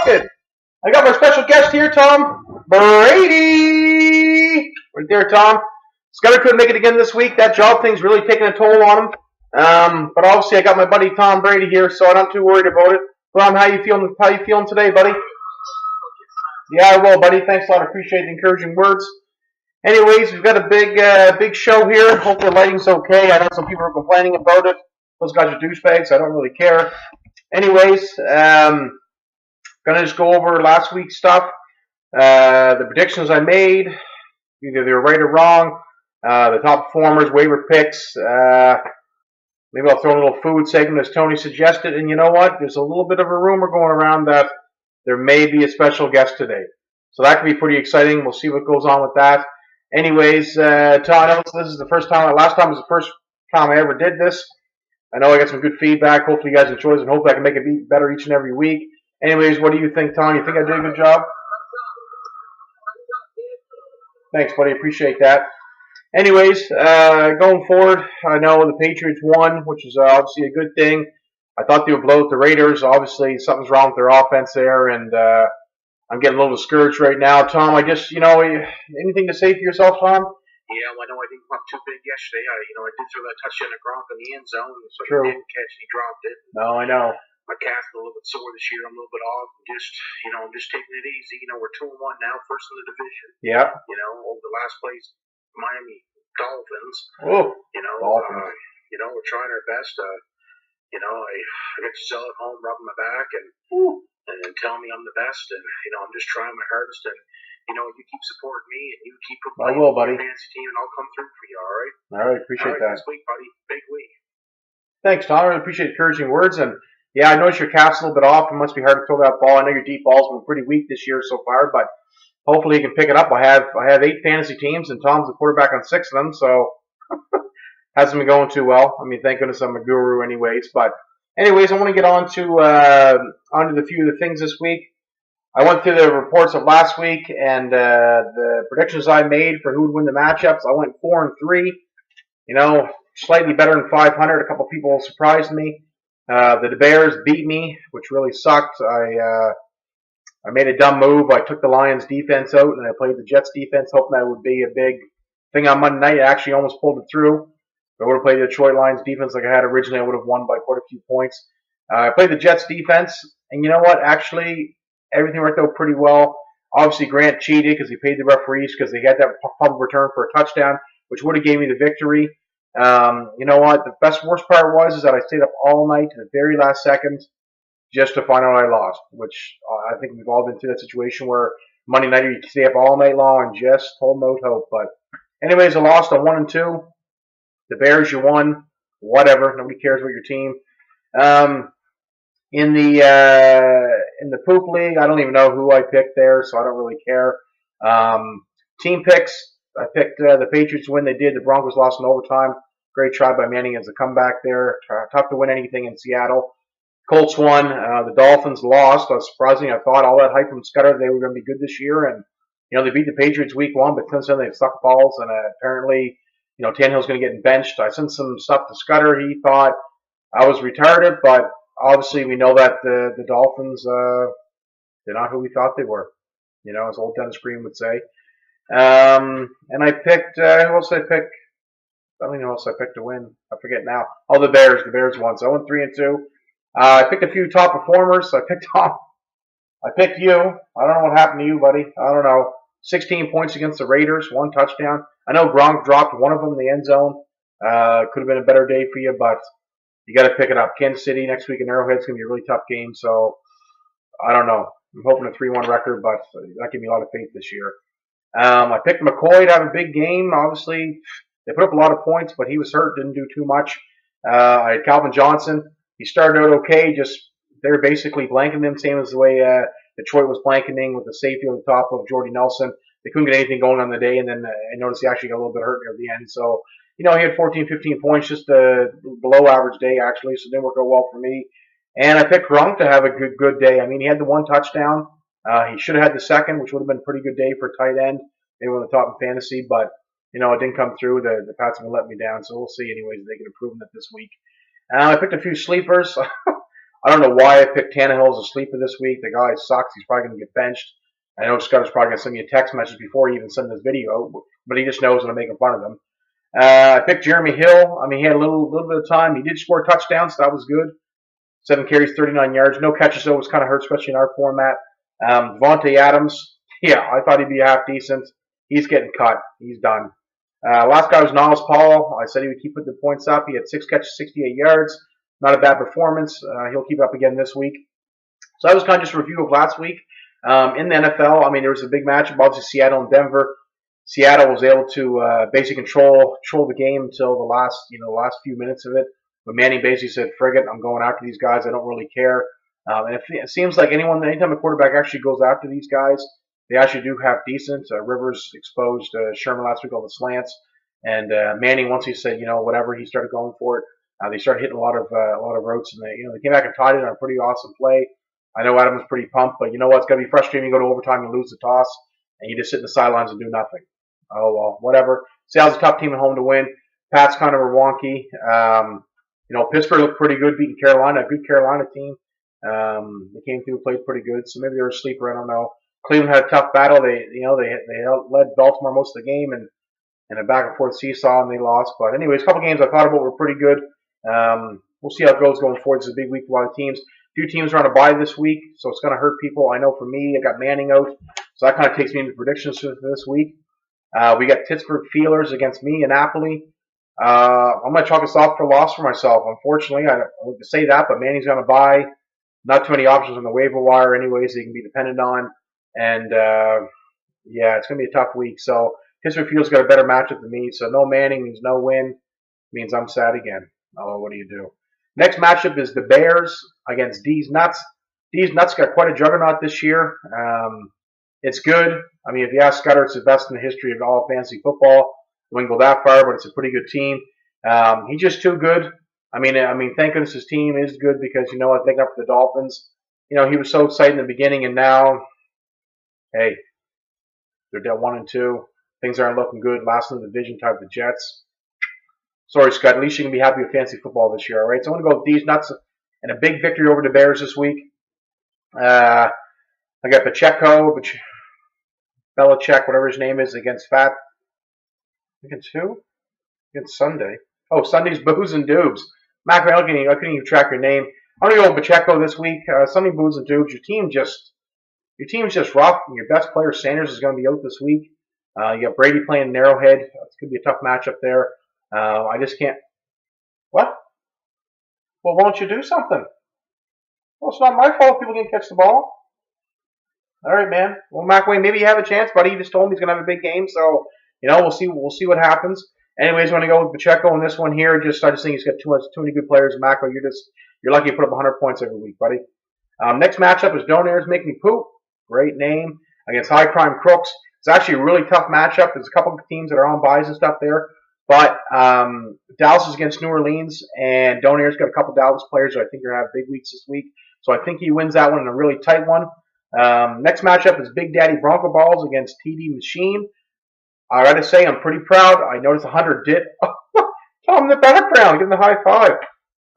talking. I got my special guest here, Tom Brady. Right there, Tom. Scudder couldn't make it again this week. That job thing's really taking a toll on him. But obviously, I got my buddy Tom Brady here, so I'm not too worried about it. Tom, how you feeling? How you feeling today, buddy? Yeah, I will, buddy. Thanks a lot. I appreciate the encouraging words. Anyways, we've got a big show here. Hope the lighting's okay. I know some people are complaining about it. Those guys are douchebags. I don't really care. Anyways, gonna just go over last week's stuff. The predictions I made, either they were right or wrong. The top performers, waiver picks. Maybe I'll throw a little food segment as Tony suggested. And you know what? There's a little bit of a rumor going around that there may be a special guest today. So that could be pretty exciting. We'll see what goes on with that. Anyways, Todd, I know this is the first time. Last time was the first time I ever did this. I know I got some good feedback. Hopefully you guys enjoy it, and hopefully I can make it better each and every week. Anyways, what do you think, Tom? You think I did a good job? Thanks, buddy. Appreciate that. Anyways, going forward, I know the Patriots won, which is obviously a good thing. I thought they would blow out the Raiders. Obviously, something's wrong with their offense there, and I'm getting a little discouraged right now. Tom, anything to say for yourself, Tom? Yeah, well, I know I didn't come up too big yesterday. I did throw that touchdown to Gronk in the end zone, so True. he didn't catch and he dropped it. No, I know. My calf's a little bit sore this year. I'm a little bit off. I'm just taking it easy. We're 2-1 now, first in the division. Yeah. Over the last place, Miami Dolphins. Oh. Dolphins. We're trying our best. I got Giselle at home rubbing my back and telling me I'm the best, and I'm just trying my hardest, and you keep supporting me and you keep playing I will, buddy. Your fantasy team, and I'll come through for you. All right. All right. Appreciate that. This week, buddy. Big week. Thanks, Tom. I really appreciate encouraging words. And yeah, I noticed your calf's a little bit off. It must be hard to throw that ball. I know your deep ball's been pretty weak this year so far, but hopefully you can pick it up. I have 8 fantasy teams, and Tom's the quarterback on 6 of them, so hasn't been going too well. I mean, thank goodness I'm a guru, anyways. But anyways, I want to get onto the few of the things this week. I went through the reports of last week and the predictions I made for who would win the matchups. I went 4-3. Slightly better than 500. A couple people surprised me. The Bears beat me, which really sucked. I made a dumb move. I took the Lions defense out and I played the Jets defense, hoping that would be a big thing on Monday night. I actually almost pulled it through. If I would have played the Detroit Lions defense like I had originally, I would have won by quite a few points. I played the Jets defense, and you know what? Actually, everything worked out pretty well. Obviously, Grant cheated because he paid the referees because they had that punt return for a touchdown, which would have gave me the victory. You know what? The worst part was that I stayed up all night to the very last second just to find out I lost, which I think we've all been through that situation where Monday night you stay up all night long and just hold no hope. But anyways, I lost on 1-2. The Bears, you won. Whatever. Nobody cares about your team. In the poop league, I don't even know who I picked there, so I don't really care. Team picks, I picked the Patriots to win. They did. The Broncos lost in overtime. Great try by Manning as a comeback there. Tough to win anything in Seattle. Colts won. The Dolphins lost. Surprising. I thought all that hype from Scudder, they were going to be good this year, and they beat the Patriots week 1, but since then they've sucked balls, and apparently Tannehill's going to get benched. I sent some stuff to Scudder. He thought I was retarded, but obviously we know that the Dolphins, they're not who we thought they were, as old Dennis Green would say. And I picked, who else did I pick? I don't even know who else I picked to win. I forget now. Oh, the Bears. The Bears won. So I went 3-2. I picked a few top performers. I picked you. I don't know what happened to you, buddy. I don't know. 16 points against the Raiders, 1 touchdown. I know Gronk dropped one of them in the end zone. Could have been a better day for you, but you got to pick it up. Kansas City next week in Arrowhead's going to be a really tough game, so I don't know. I'm hoping a 3-1 record, but that gave me a lot of faith this year. I picked McCoy to have a big game. Obviously, they put up a lot of points, but he was hurt, didn't do too much. I had Calvin Johnson. He started out okay, just they were basically blanking him, same as the way Detroit was blanketing with the safety on the top of Jordy Nelson. They couldn't get anything going on the day, and then I noticed he actually got a little bit hurt near the end. So, he had 14, 15 points, just a below average day, actually, so it didn't work out well for me. And I picked Gronk to have a good day. I mean, he had the 1 touchdown. He should have had the second, which would have been a pretty good day for a tight end. They were on the top in fantasy, but, it didn't come through. The Pats have let me down, so we'll see anyways if they can improve that this week. I picked a few sleepers. I don't know why I picked Tannehill as a sleeper this week. The guy sucks. He's probably going to get benched. I know Scott is probably going to send me a text message before he even sends this video, but he just knows that I'm making fun of him. I picked Jeremy Hill. I mean, he had a little bit of time. He did score touchdowns, so that was good. 7 carries, 39 yards. No catches, though, was kind of hurt, especially in our format. Devontae Adams, yeah, I thought he'd be half decent. He's getting cut. He's done. Last guy was Niles Paul. I said he would keep putting the points up. He had 6 catches, 68 yards. Not a bad performance. He'll keep it up again this week. So that was kind of just a review of last week. In the NFL, I mean, there was a big matchup, obviously Seattle and Denver. Seattle was able to basically control the game until the last few minutes of it. But Manning basically said, "Frig it, I'm going after these guys. I don't really care." And it seems like anytime a quarterback actually goes after these guys, they actually do half decent. Rivers exposed Sherman last week on the slants, and Manning, once he said, whatever, he started going for it. They started hitting a lot of routes, and they came back and tied it on a pretty awesome play. I know Adam was pretty pumped, but you know what? It's going to be frustrating. You go to overtime, you lose the toss, and you just sit in the sidelines and do nothing. Oh, well, whatever. Seattle's a tough team at home to win. Pats kind of were wonky. Pittsburgh looked pretty good beating Carolina, a good Carolina team. They came through, played pretty good, so maybe they were a sleeper. I don't know. Cleveland had a tough battle. They led Baltimore most of the game and a back and forth seesaw, and they lost. But anyways, a couple games I thought about were pretty good. We'll see how it goes going forward. It's a big week for a lot of teams. Few teams are on a bye this week, so it's going to hurt people. I know for me, I got Manning out, so that kind of takes me into predictions for this week. We got Pittsburgh Steelers against me in Napoli. I'm going to chalk this off for a loss for myself. Unfortunately, I would say that, but Manning's going to buy. Not too many options on the waiver wire anyways that you can be dependent on. And, it's going to be a tough week. So Pittsburgh Steelers got a better matchup than me. So no Manning means no win. Means I'm sad again. Oh, what do you do? Next matchup is the Bears against D's Nuts. D's Nuts got quite a juggernaut this year. It's good. I mean, if you ask Scudder, it's the best in the history of all fantasy football. Wouldn't go that far, but it's a pretty good team. He's just too good. I mean, thank goodness his team is good because I think up for the Dolphins. He was so excited in the beginning, and now, hey, they're down 1-2. Things aren't looking good. Last in the division, tied with the Jets. Sorry, Scott. At least you can be happy with fantasy football this year, all right? So I'm going to go with these nuts and a big victory over the Bears this week. I got Pacheco, Belichick, whatever his name is, against Fat. Against who? Against Sunday. Oh, Sunday's Booze and Doobs. Mac, I couldn't even track your name. I'm going to go with Pacheco this week. Sunday Booze and Doobs. Your team's just rough. And your best player, Sanders, is going to be out this week. You got Brady playing Narrowhead. It's going to be a tough matchup there. I just can't. What? Well, why don't you do something? Well, it's not my fault if people didn't catch the ball. All right, man. Well, McWay, maybe you have a chance, buddy. He just told me he's going to have a big game, so we'll see what happens. Anyways, I'm going to go with Pacheco in this one here. I just think he's got too many good players. McWay, you're lucky to put up 100 points every week, buddy. Next matchup is Don't Airs Make Me Poop. Great name against High Crime Crooks. It's actually a really tough matchup. There's a couple of teams that are on buys and stuff there. But Dallas is against New Orleans, and Donaire's got a couple Dallas players who I think are going to have big weeks this week. So I think he wins that one in a really tight one. Next matchup is Big Daddy Bronco Balls against TD Machine. I got to say, I'm pretty proud. I noticed 100 did. Tom in the background, give him the high five.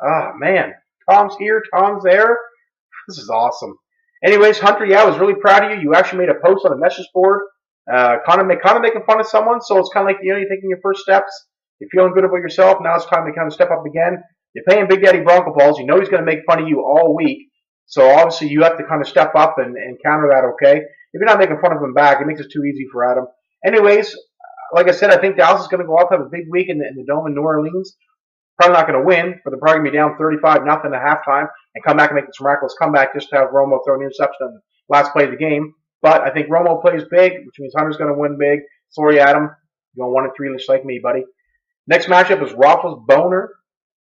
Ah, man. Tom's here, Tom's there. This is awesome. Anyways, Hunter, I was really proud of you. You actually made a post on the message board. Kind of making fun of someone, so it's kind of like you're taking your first steps. You're feeling good about yourself. Now it's time to kind of step up again. You're paying Big Daddy Bronco Balls. You know he's going to make fun of you all week, so obviously you have to kind of step up and counter that. Okay, if you're not making fun of him back, it makes it too easy for Adam. Anyways, like I said, I think Dallas is going to go out to have a big week in the Dome in New Orleans. Probably not going to win, but they're probably going to be down 35-0 at halftime and come back and make this miraculous comeback just to have Romo throw an interception on the last play of the game. But I think Romo plays big, which means Hunter's going to win big. Sorry, Adam. You're going 1-3 just like me, buddy. Next matchup is Roethlis Boner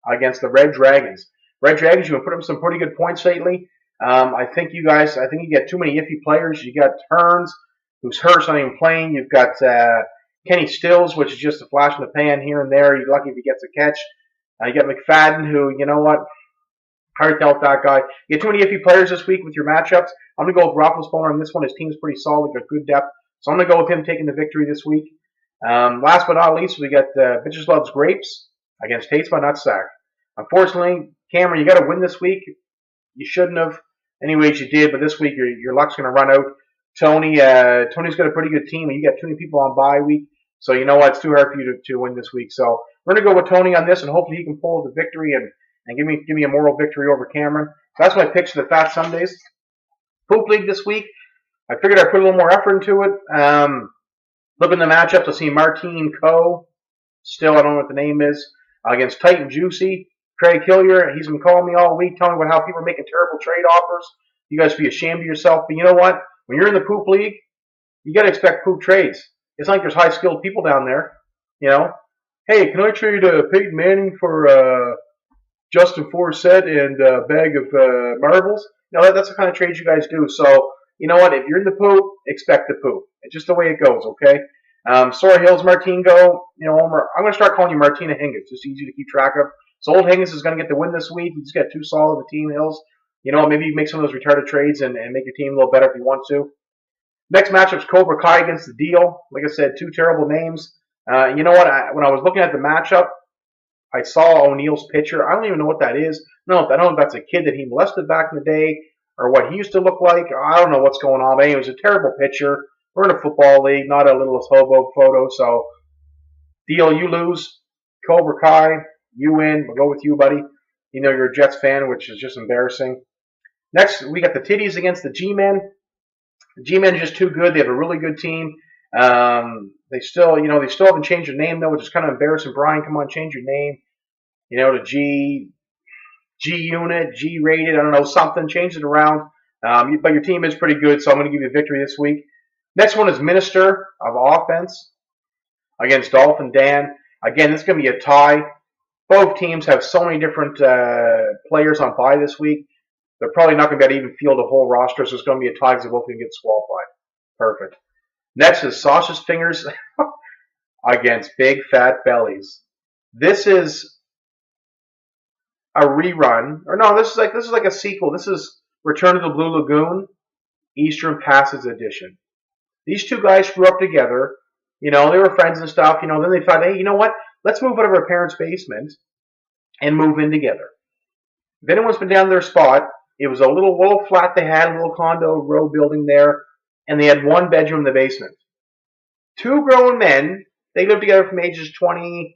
against the Red Dragons. Red Dragons, you've been putting up some pretty good points lately. I think you get too many iffy players. You got Hearns, who's hurt, not even playing. You've got Kenny Stills, which is just a flash in the pan here and there. You're lucky if he gets a catch. You got McFadden, who, you know what? Hard to tell with that guy. You get too many iffy players this week with your matchups. I'm going to go with Roethlisberger on this one. His team's pretty solid, got good depth. So I'm going to go with him taking the victory this week. Last but not least, we got Bitches Loves Grapes against Tates by Nutsack. Unfortunately, Cameron, you got to win this week. You shouldn't have. Anyways, you did, but this week your luck's going to run out. Tony's got a pretty good team, and you got too many people on bye week. So you know what? It's too hard for you to win this week. So we're going to go with Tony on this, and hopefully he can pull the victory and give me a moral victory over Cameron. So that's my picks for the Fat Sundays. Poop League this week. I figured I'd put a little more effort into it. Looking at the matchups, I see Martine Coe. Still, I don't know what the name is. Against Titan Juicy. Craig Hillier, he's been calling me all week, telling me about how people are making terrible trade offers. You guys be ashamed of yourself. But you know what? When you're in the Poop League, you got to expect poop trades. It's not like there's high-skilled people down there. You know? Hey, can I trade Peyton Manning for Justin Forsett and a bag of marbles? You know, that's the kind of trades you guys do. So, you know what? If you're in the poop, expect the poop. It's just the way it goes, okay? Sora Hills, Martine Go. You know, I'm going to start calling you Martina Hingis. It's easy to keep track of. So old Hingis is going to get the win this week. He's got too solid of a team, Hills. You know, maybe you make some of those retarded trades and make your team a little better if you want to. Next matchup's Cobra Kai against the Deal. Like I said, two terrible names. You know what? When I was looking at the matchup, I saw O'Neal's picture. I don't even know what that is. No, I don't know if that's a kid that he molested back in the day or what he used to look like. I don't know what's going on. But anyway, it was a terrible picture. We're in a football league, not a little hobo photo. So, Deal, you lose. Cobra Kai, you win. We'll go with you, buddy. You know you're a Jets fan, which is just embarrassing. Next, we got the Titties against the G-Men. The G-Men are just too good. They have a really good team. They still haven't changed their name though, which is kind of embarrassing. Brian, come on, change your name. You know, to G Unit, G Rated. I don't know, something. Change it around. But your team is pretty good, so I'm going to give you a victory this week. Next one is Minister of Offense against Dolphin Dan. Again, this is going to be a tie. Both teams have so many different players on bye this week. They're probably not going to be able to even field a whole roster, so it's going to be a tie because they're both going to get disqualified. Perfect. Next is Sausage Fingers against Big Fat Bellies. This is a rerun, or no, this is like a sequel. This is Return to the Blue Lagoon, Eastern Passage Edition. These two guys grew up together. You know, they were friends and stuff. You know, then they thought, hey, you know what? Let's move out of our parents' basement and move in together. If anyone's been down their spot, it was a little flat they had, a little condo row building there, and they had one bedroom in the basement. Two grown men, they lived together from ages 29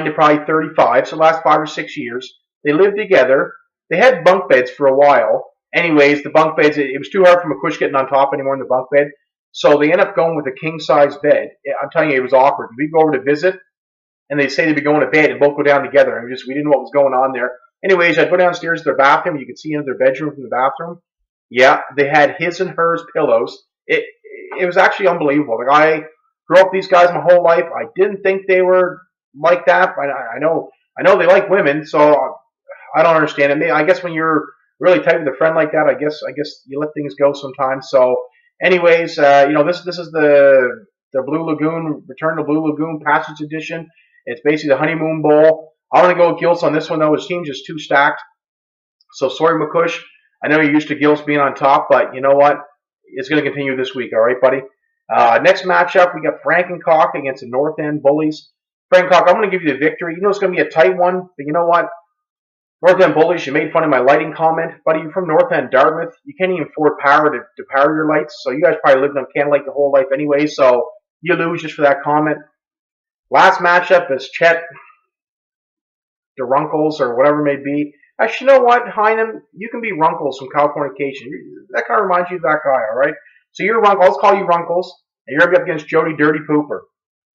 to probably 35, so the last 5 or 6 years. They lived together. They had bunk beds for a while. Anyways, the bunk beds, it was too hard for McCush getting on top anymore in the bunk bed, so they ended up going with a king-size bed. I'm telling you, it was awkward. We'd go over to visit, and they'd say they'd be going to bed and both go down together, and we didn't know what was going on there. Anyways, I'd go downstairs to their bathroom. You could see into their bedroom from the bathroom. Yeah, they had his and hers pillows. It was actually unbelievable. Like, I grew up with these guys my whole life. I didn't think they were like that. I know they like women, so I don't understand it. I guess when you're really tight with a friend like that, I guess you let things go sometimes. So, anyways, this is the Blue Lagoon, Return to Blue Lagoon Passage Edition. It's basically the honeymoon bowl. I'm going to go with Gills on this one, though. His team's just too stacked. So, sorry, McCush. I know you're used to Gills being on top, but you know what? It's going to continue this week, all right, buddy? Next matchup, we got Frankencock against the North End Bullies. Frankencock, I'm going to give you the victory. You know it's going to be a tight one, but you know what? North End Bullies, you made fun of my lighting comment. Buddy, you're from North End Dartmouth. You can't even afford power to power your lights, so you guys probably lived on candlelight the whole life anyway, so you lose just for that comment. Last matchup is Chet DeRunkles or whatever it may be. Actually, you know what, Heinem? You can be Runkles from Californication. That kind of reminds you of that guy, all right? So you're Runkles. Let's call you Runkles. And you're going to be up against Jody Dirty Pooper.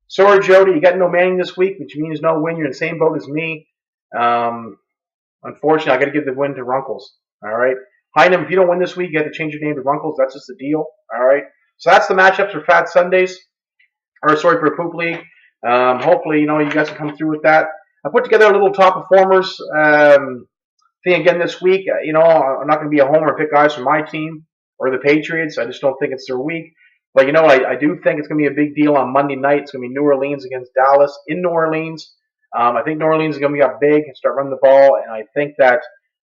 Sorry, Jody. You got no Manning this week, which means no win. You're in the same boat as me. Unfortunately, I got to give the win to Runkles. All right? Heinem, if you don't win this week, you have to change your name to Runkles. That's just the deal. All right? So that's the matchups for Fat Sundays. Or, sorry, for the Poop League. Hopefully, you guys can come through with that. I put together a little top performers thing again this week. I'm not going to be a homer and pick guys from my team or the Patriots. I just don't think it's their week. But I do think it's going to be a big deal on Monday night. It's going to be New Orleans against Dallas in New Orleans. I think New Orleans is going to be up big and start running the ball, and I think that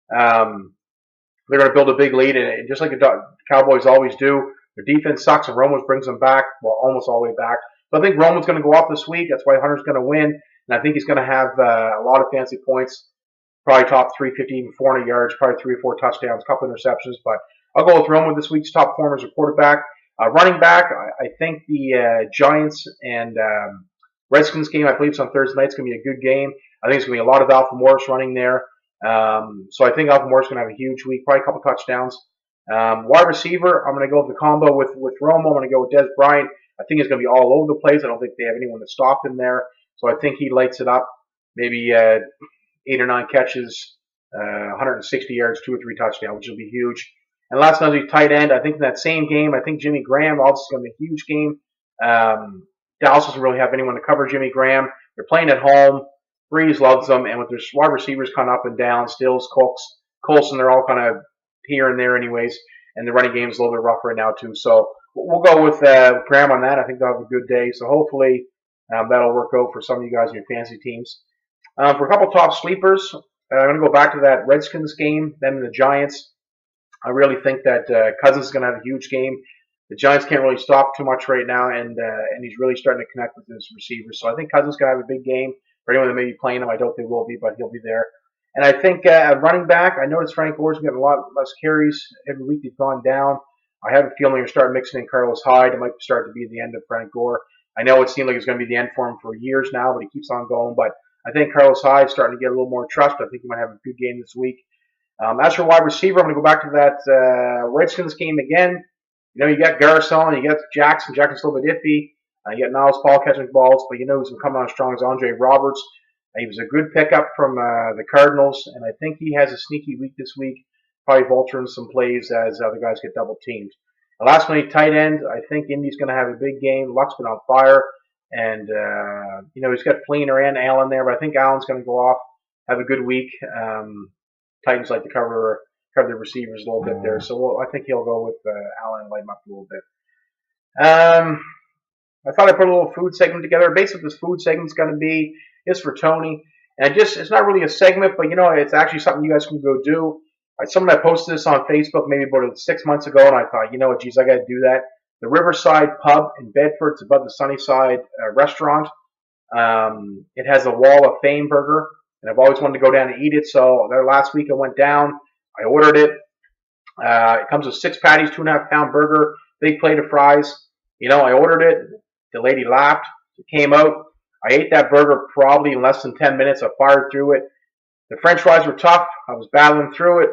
they're going to build a big lead. And just like the Cowboys always do, their defense sucks, and Romo's brings them back, well, almost all the way back. So I think Romo's going to go off this week. That's why Hunter's going to win. And I think he's going to have a lot of fancy points. probably top 350, even 400 yards, probably 3 or 4 touchdowns, a couple interceptions. But I'll go with Romo this week's top performer as a quarterback. Running back, I think the Giants and Redskins game, I believe it's on Thursday night, it's going to be a good game. I think it's going to be a lot of Alfred Morris running there. So I think Alfred Morris is going to have a huge week, probably a couple touchdowns. Wide receiver, I'm going to go with the combo with Romo. I'm going to go with Dez Bryant. I think he's going to be all over the place. I don't think they have anyone to stop him there. So I think he lights it up. Maybe 8 or 9 catches, 160 yards, 2 or 3 touchdowns, which will be huge. And last night, tight end. I think in that same game, I think Jimmy Graham also is going to be a huge game. Dallas doesn't really have anyone to cover Jimmy Graham. They're playing at home. Breeze loves them, and with their wide receivers kind of up and down, Stills, Cooks, Colson, they're all kind of here and there anyways, and the running game is a little bit rough right now too. So we'll go with Graham on that. I think they'll have a good day. So hopefully that'll work out for some of you guys in your fantasy teams. For a couple top sleepers, I'm going to go back to that Redskins game, them and the Giants. I really think that Cousins is going to have a huge game. The Giants can't really stop too much right now, and he's really starting to connect with his receivers. So I think Cousins is going to have a big game. For anyone that may be playing him, I doubt they will be, but he'll be there. And I think running back, I noticed Frank Gore's getting a lot less carries every week. He's gone down. I have a feeling you're starting mixing in Carlos Hyde. It might start to be the end of Frank Gore. I know it seemed like it's going to be the end for him for years now, but he keeps on going. But I think Carlos Hyde's starting to get a little more trust. I think he might have a good game this week. As for wide receiver, I'm going to go back to that Redskins game again. You know, you got Garcon, you got Jackson. Jackson's a little bit iffy. You got Niles Paul catching balls, but you know who's coming on strong as Andre Roberts. He was a good pickup from the Cardinals, and I think he has a sneaky week this week, probably vulturing some plays as other guys get double teamed. The last one, tight end, I think Indy's going to have a big game. Luck's been on fire, and you know he's got Fleener and Allen there, but I think Allen's going to go off, have a good week. Titans like to cover the receivers a little bit there, so I think he'll go with Allen and light him up a little bit. I thought I'd put a little food segment together. Basically, this food segment's going to be is for Tony. And it's not really a segment, but, you know, it's actually something you guys can go do. Someone I posted this on Facebook maybe about 6 months ago, and I thought, you know what, geez, I got to do that. The Riverside Pub in Bedford, it's above the Sunnyside restaurant. It has a Wall of Fame burger, and I've always wanted to go down and eat it. So there last week I went down, I ordered it. It comes with 6 patties, 2.5 pound burger, big plate of fries. You know, I ordered it. The lady laughed. It came out. I ate that burger probably in less than 10 minutes. I fired through it. The French fries were tough. I was battling through it,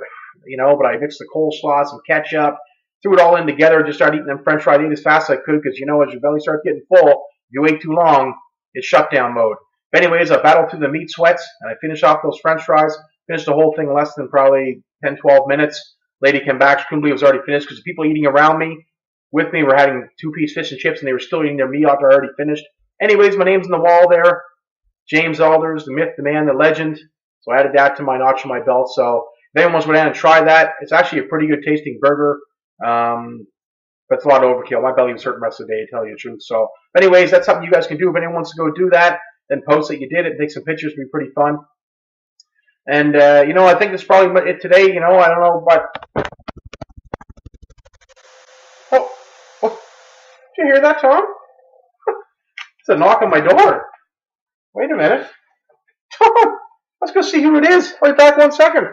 you know, but I mixed the coleslaw, some ketchup, threw it all in together, just started eating them French fries, ate as fast as I could, because, you know, as your belly starts getting full, if you wait too long, it's shutdown mode. But anyways, I battled through the meat sweats, and I finished off those French fries, finished the whole thing in less than probably 10, 12 minutes. Lady came back. She couldn't believe it was already finished, because the people eating around me with me were having 2-piece fish and chips, and they were still eating their meat after I already finished. Anyways, my name's on the wall there. James Alders, the myth, the man, the legend. So I added that to my notch on my belt. So if anyone wants to go down and try that, it's actually a pretty good tasting burger. But it's a lot of overkill. My belly was hurting the rest of the day, to tell you the truth. So anyways, that's something you guys can do. If anyone wants to go do that, then post that you did it. Take some pictures. It'll be pretty fun. And, you know, I think that's probably it today. You know, I don't know, but... Oh, did you hear that, Tom? It's a knock on my door. Wait a minute. Tom, let's go see who it is. I'll be back 1 second.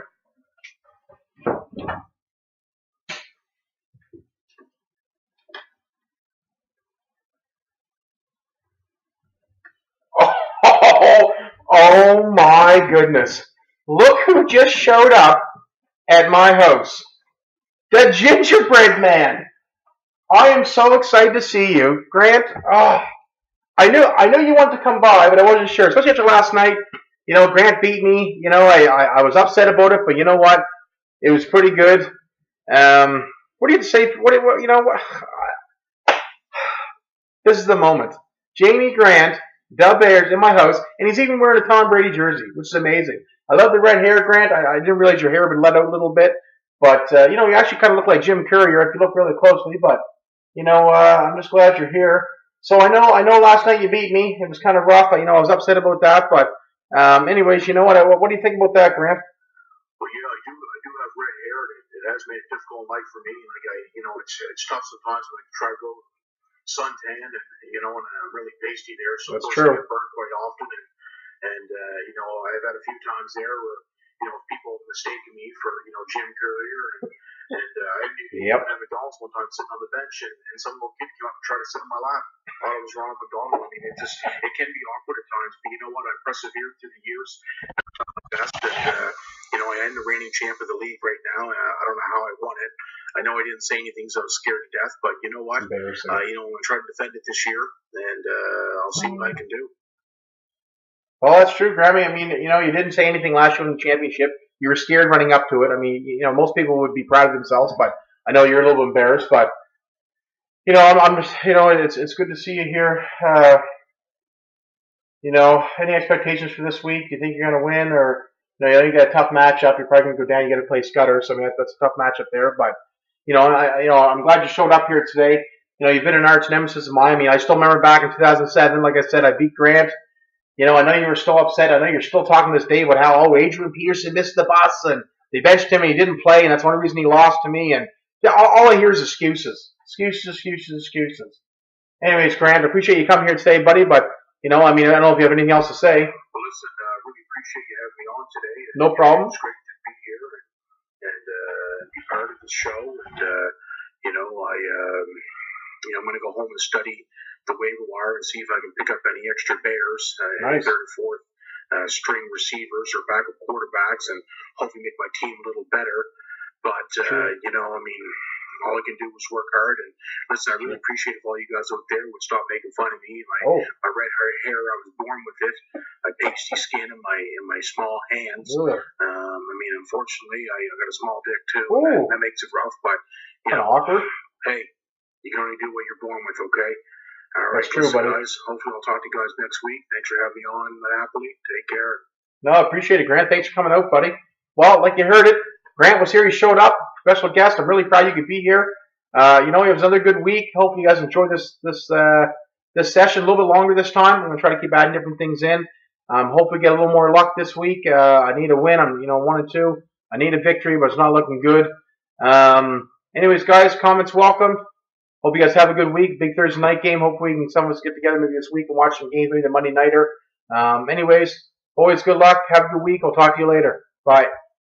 Oh my goodness. Look who just showed up at my house. The gingerbread man. I am so excited to see you. Grant, I knew you wanted to come by, but I wasn't sure. Especially after last night. You know, Grant beat me. You know, I was upset about it, but you know what? It was pretty good. What do you have to say? What you know? This is the moment. Jamie Grant, Dub Bears in my house, and he's even wearing a Tom Brady jersey, which is amazing. I love the red hair, Grant. I didn't realize your hair had been let out a little bit, but you know, you actually kind of look like Jim Courier if you look really closely. But you know, I'm just glad you're here. So I know. Last night you beat me. It was kind of rough. You know, I was upset about that. But anyways, you know what? What do you think about that, Grant? Well, yeah, I do have red hair, and it has made it difficult in life for me. Like you know, it's tough sometimes when I try to go suntan, and you know, and I'm really pasty there, so that's of course true. I get burned quite often, and you know, I've had a few times there where you know mistaken me for, Jim Courier. And I knew Yep. at McDonald's one time sitting on the bench, and some little kid came up and tried to sit on my lap while I was Ronald McDonald. I mean, it can be awkward at times, but you know what? I persevered through the years. Best, and I am the reigning champ of the league right now. I don't know how I won it. I know I didn't say anything, so I was scared to death. But you know what? I'm going to try to defend it this year, and I'll see what I can do. Well, that's true, Grammy. I mean, you didn't say anything last year in the championship. You were scared running up to it. I mean, most people would be proud of themselves, but I know you're a little bit embarrassed. But I'm just, it's good to see you here. Any expectations for this week? Do you think you're going to win, or you got a tough matchup? You're probably going to go down. You got to play Scudder, so I mean that's a tough matchup there. But I'm glad you showed up here today. You've been an arch nemesis of mine. I mean, I still remember back in 2007. Like I said, I beat Grant. I know you were still upset. I know you're still talking this day about how, Adrian Peterson missed the bus and they benched him and he didn't play, and that's one reason he lost to me. And all I hear is excuses. Excuses. Anyways, Grant, I appreciate you coming here today, buddy, but, I don't know if you have anything else to say. Well, listen, I really appreciate you having me on today. No problem. It's great to be here and be part of the show. And, I'm going to go home and study the waiver wire and see if I can pick up any extra bears, nice. Third and fourth string receivers or backup quarterbacks, and hopefully make my team a little better. But all I can do is work hard. And listen, I really appreciate if all you guys out there would stop making fun of me. My red hair, I was born with it. My pasty skin and my small hands. Unfortunately, I got a small dick too. That makes it rough. But awkward. Hey, you can only do what you're born with, okay? All right, that's true, buddy. Guys, hopefully I'll talk to you guys next week. Thanks for having me on, Monopoly. Take care. No, I appreciate it, Grant. Thanks for coming out, buddy. Well, like you heard it, Grant was here. He showed up. Special guest. I'm really proud you could be here. It was another good week. Hopefully you guys enjoyed this session a little bit longer this time. I'm going to try to keep adding different things in. Hopefully get a little more luck this week. I need a win. I'm 1-2. I need a victory, but it's not looking good. Anyways, guys, comments welcome. Hope you guys have a good week. Big Thursday night game. Hopefully some of us get together maybe this week and watch some games, maybe the Monday nighter. Anyways, always good luck. Have a good week. I'll talk to you later. Bye.